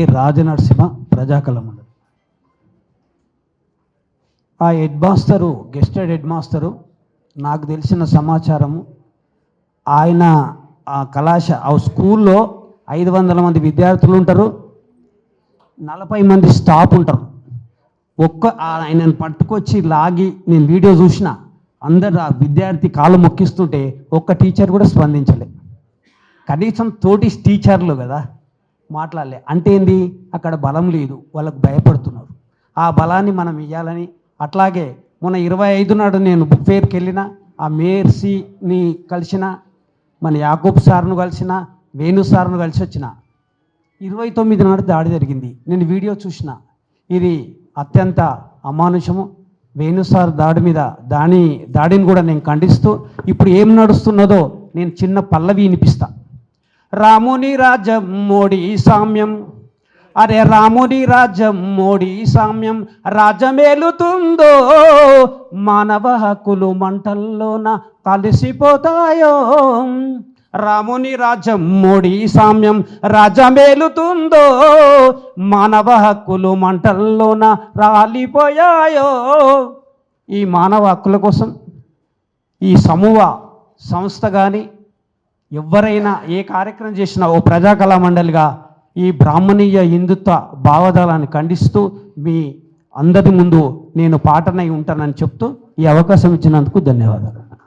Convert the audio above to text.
పేరు రాజనరసింహ, ప్రజాకళ మండలి. ఆ హెడ్ మాస్టరు, గెస్టెడ్ హెడ్ మాస్టరు, నాకు తెలిసిన సమాచారము, ఆయన ఆ స్కూల్లో 500 మంది విద్యార్థులు ఉంటారు, 40 మంది స్టాఫ్ ఉంటారు. ఆయనను పట్టుకొచ్చి లాగి నేను వీడియో చూసిన, అందరు ఆ విద్యార్థి కాళ్ళు మొక్కిస్తుంటే ఒక్క టీచర్ కూడా స్పందించలే. కనీసం తోటి టీచర్లు కదా మాట్లాడలే. అంటే ఏంది, అక్కడ బలం లేదు, వాళ్ళకు భయపడుతున్నారు. ఆ బలాన్ని మనం ఇవ్వాలని. అట్లాగే మొన్న 25 నాడు నేను బుక్ ఫేర్కి వెళ్ళిన, ఆ మేయర్సీని కలిసిన, మన యాకూబ్ సార్ను కలిసిన, వేణు సార్ను కలిసి వచ్చిన. 29 నాడు దాడి జరిగింది, నేను వీడియో చూసిన. ఇది అత్యంత అమానుషము. వేణు సార్ దాడిని కూడా నేను ఖండిస్తూ, ఇప్పుడు ఏం నడుస్తున్నదో నేను చిన్న పల్లవి వినిపిస్తా. రాముని రాజ్యం మోడీ సామ్యం, అరే రాముని రాజ్యం మోడీ సామ్యం, రాజమేలుతుందో మానవ హక్కులు మంటల్లోన కలిసిపోతాయో. రాముని రాజ్యం మోడీ సామ్యం, రాజమేలుతుందో మానవ హక్కులు మంటల్లోన రాలిపోయాయో. ఈ మానవ హక్కుల కోసం ఈ సమూహ సంస్థ కానీ ఎవరైనా ఏ కార్యక్రమం చేసినా ఓ ప్రజాకళా మండలిగా ఈ బ్రాహ్మణీయ హిందుత్వ భావజాలాన్ని ఖండిస్తూ మీ అందరి ముందు నేను పాటనై ఉంటానని చెప్తూ ఈ అవకాశం ఇచ్చినందుకు ధన్యవాదాలు.